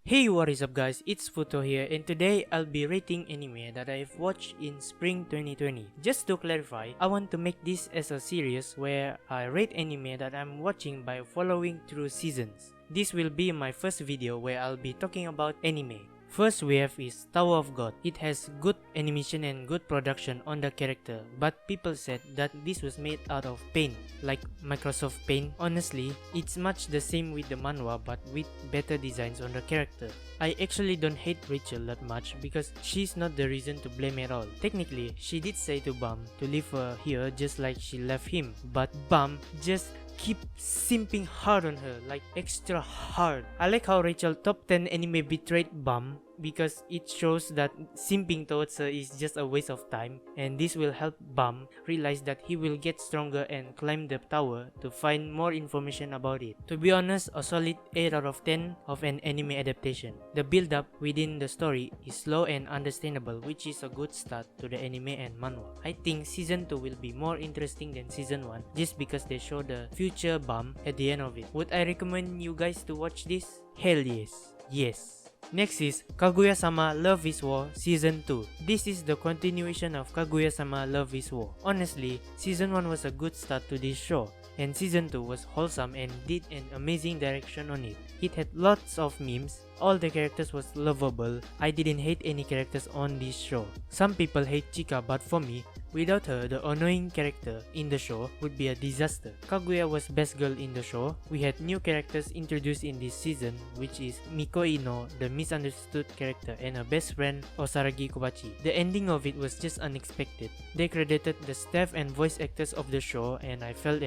Hey, what is up guys, it's Futo here, and today I'll be rating anime that I've watched in spring 2020. Just to clarify, I want to make this as a series where I rate anime that I'm watching by following through seasons. This will be my first video where I'll be talking about anime. First we have is Tower of God. It has good animation and good production on the character, but people said that this was made out of paint, like Microsoft Paint. Honestly, it's much the same with the manhwa but with better designs on the character. I actually don't hate Rachel that much because she's not the reason to blame at all. Technically, she did say to Bam to leave her here just like she left him, but Bam just keep simping hard on her, like extra hard. I like how Rachel top 10 anime betrayed Bam because it shows that simping towards her is just a waste of time, and this will help Bam realize that he will get stronger and climb the tower to find more information about it. To be honest, a solid 8 out of 10 of an anime adaptation. The build up within the story is slow and understandable, which is a good start to the anime and manhwa. I think season 2 will be more interesting than season 1 just because they show the future Bam at the end of it. Would I recommend you guys to watch this? Hell yes. Yes. Next is Kaguya-sama Love is War Season 2. This is the continuation of Kaguya-sama Love is War. Honestly, Season 1 was a good start to this show, and Season 2 was wholesome and did an amazing direction on it. It had lots of memes, all the characters was lovable. I didn't hate any characters on this show. Some people hate Chika, but for me, without her, the annoying character in the show would be a disaster. Kaguya was best girl in the show. We had new characters introduced in this season, which is Miko Ino, the misunderstood character, and her best friend Osaragi Kobachi. The ending of it was just unexpected. They credited the staff and voice actors of the show, and I felt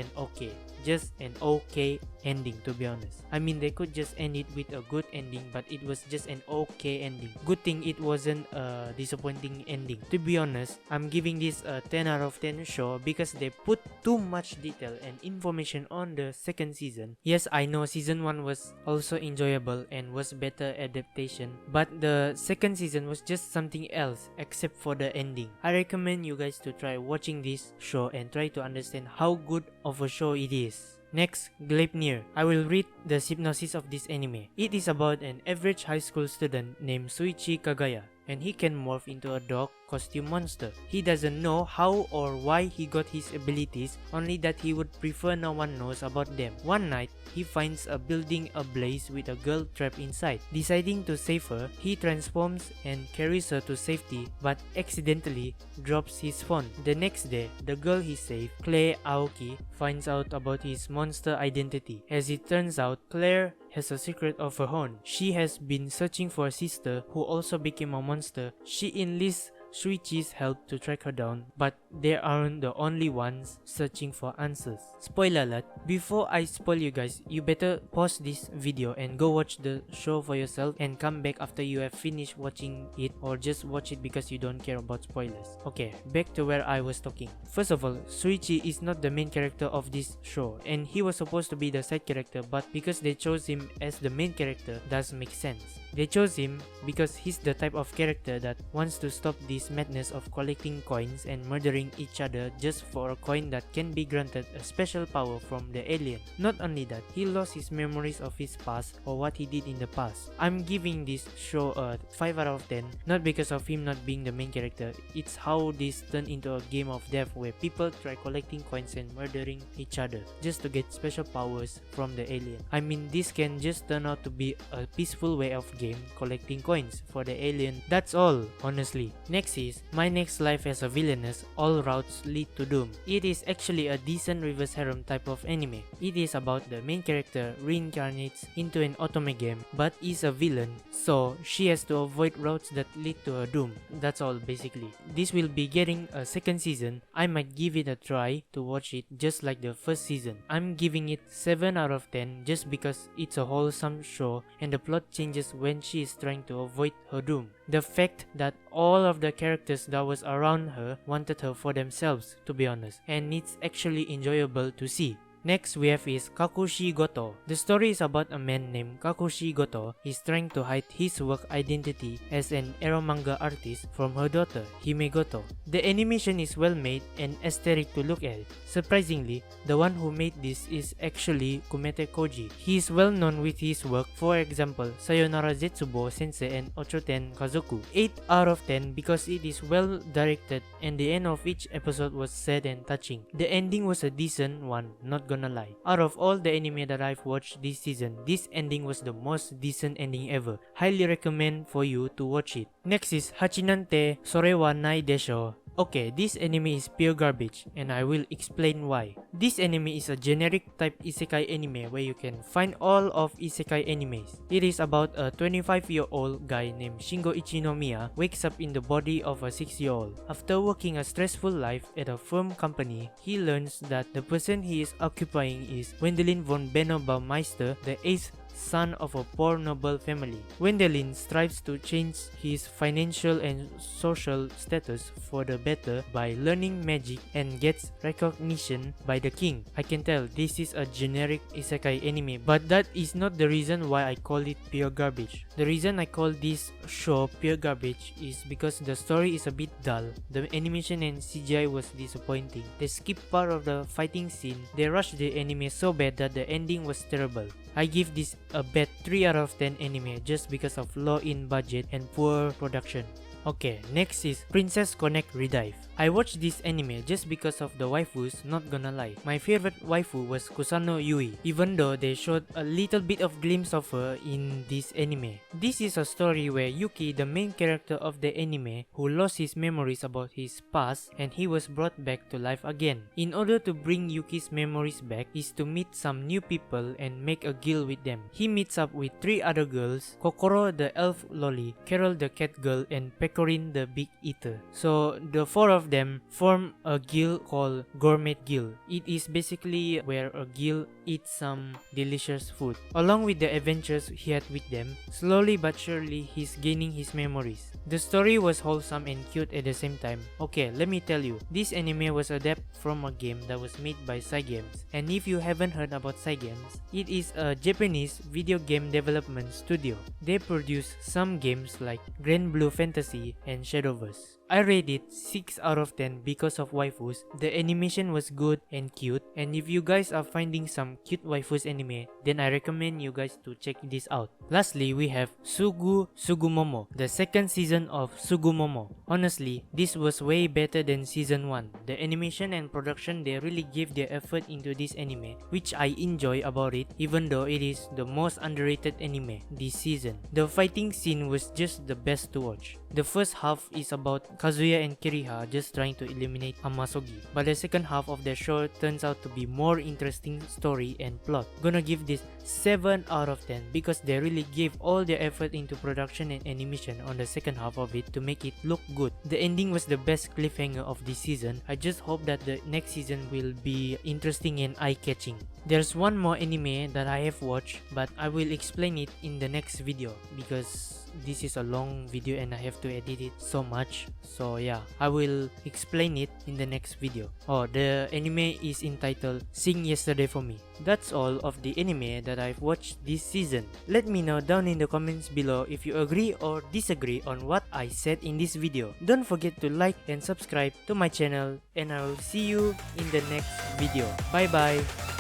just an okay ending, to be honest. I mean, they could just end it with a good ending, but it was just an okay ending. Good thing it wasn't a disappointing ending. To be honest, I'm giving this a 10 out of 10 show because they put too much detail and information on the second season. Yes, I know season 1 was also enjoyable and was better adaptation, but the second season was just something else except for the ending. I recommend you guys to try watching this show and try to understand how good of a show it is. Next, Gleipnir. I will read the synopsis of this anime. It is about an average high school student named Suichi Kagaya, and he can morph into a dog costume monster. He doesn't know how or why he got his abilities, only that he would prefer no one knows about them. One night, he finds a building ablaze with a girl trapped inside. Deciding to save her, he transforms and carries her to safety, but accidentally drops his phone. The next day, the girl he saved, Claire Aoki, finds out about his monster identity. As it turns out, Claire has a secret of her own. She has been searching for a sister who also became a monster. She enlists Shuichi's help to track her down, but they aren't the only ones searching for answers. Spoiler alert, before I spoil you guys, you better pause this video and go watch the show for yourself and come back after you have finished watching it, or just watch it because you don't care about spoilers. Okay, back to where I was talking. First of all, Shuichi is not the main character of this show, and he was supposed to be the side character, but because they chose him as the main character, does make sense. They chose him because he's the type of character that wants to stop this madness of collecting coins and murdering each other just for a coin that can be granted a special power from the alien. Not only that, he lost his memories of his past or what he did in the past. I'm giving this show a 5 out of 10, not because of him not being the main character. It's how this turned into a game of death where people try collecting coins and murdering each other just to get special powers from the alien. I mean, this can just turn out to be a peaceful way of game collecting coins for the alien. That's all, honestly. Next is My Next Life as a Villainess, All Routes Lead to Doom. It is actually a decent reverse harem type of anime. It is about the main character reincarnates into an otome game but is a villain, so she has to avoid routes that lead to her doom. That's all basically. This will be getting a second season. I might give it a try to watch it just like the first season. I'm giving it 7 out of 10 just because it's a wholesome show and the plot changes when she is trying to avoid her doom. The fact that all of the characters that was around her wanted her for themselves, to be honest, and it's actually enjoyable to see. Next we have is Kakushigoto. The story is about a man named Kakushigoto. He's trying to hide his work identity as an eromanga artist from her daughter, Himegoto. The animation is well made and aesthetic to look at. Surprisingly, the one who made this is actually Kumete Koji. He is well known with his work, for example, Sayonara Zetsubo Sensei and Ochoten Kazoku. 8 out of 10 because it is well directed and the end of each episode was sad and touching. The ending was a decent one, not gonna lie. Out of all the anime that I've watched this season, this ending was the most decent ending ever. Highly recommend for you to watch it. Next is Hachinante Sore wa Nai Desho. Okay, this anime is pure garbage and I will explain why. This anime is a generic type isekai anime where you can find all of isekai animes. It is about a 25-year-old guy named Shingo Ichinomiya wakes up in the body of a 6-year-old. After working a stressful life at a firm company, he learns that the person he is occupying is Wendelin von Benobaumeister, the 8th son of a poor noble family. Wendelin strives to change his financial and social status for the better by learning magic and gets recognition by the king. I can tell this is a generic isekai anime, but that is not the reason why I call it pure garbage. The reason I call this show pure garbage is because the story is a bit dull, the animation and CGI was disappointing, they skipped part of the fighting scene, they rushed the anime so bad that the ending was terrible. I give this a bad 3 out of 10 anime just because of low in budget and poor production. Okay, next is Princess Connect Redive. I watched this anime just because of the waifus, not gonna lie. My favorite waifu was Kusano Yui, even though they showed a little bit of glimpse of her in this anime. This is a story where Yuki, the main character of the anime, who lost his memories about his past and he was brought back to life again. In order to bring Yuki's memories back is to meet some new people and make a guild with them. He meets up with 3 other girls, Kokoro the elf loli, Carol the cat girl, and Pecorin the big eater. So the 4 of them form a guild called Gourmet Guild. It is basically where a guild eats some delicious food. Along with the adventures he had with them, slowly but surely he's gaining his memories. The story was wholesome and cute at the same time. Okay, let me tell you, this anime was adapted from a game that was made by Cygames. And if you haven't heard about Cygames, it is a Japanese video game development studio. They produce some games like Grand Blue Fantasy and Shadowverse. I rate it 6 out of 10 because of waifus. The animation was good and cute, and if you guys are finding some cute waifus anime, then I recommend you guys to check this out. Lastly, we have Tsugu Tsugumomo, the second season of Tsugumomo. Honestly, this was way better than season 1. The animation and production, they really gave their effort into this anime, which I enjoy about it, even though it is the most underrated anime this season. The fighting scene was just the best to watch. The first half is about Kazuya and Kiriha just trying to eliminate Amasogi, but the second half of the show turns out to be more interesting story and plot. Gonna give this 7 out of 10 because they really gave all their effort into production and animation on the second half of it to make it look good. The ending was the best cliffhanger of this season. I just hope that the next season will be interesting and eye-catching. There's one more anime that I have watched, but I will explain it in the next video because this is a long video and I have to edit it so much. So yeah, I will explain it in the next video. Oh, the anime is entitled Sing Yesterday for Me. That's all of the anime that I've watched this season. Let me know down in the comments below if you agree or disagree on what I said in this video. Don't forget to like and subscribe to my channel, and I will see you in the next video. Bye bye.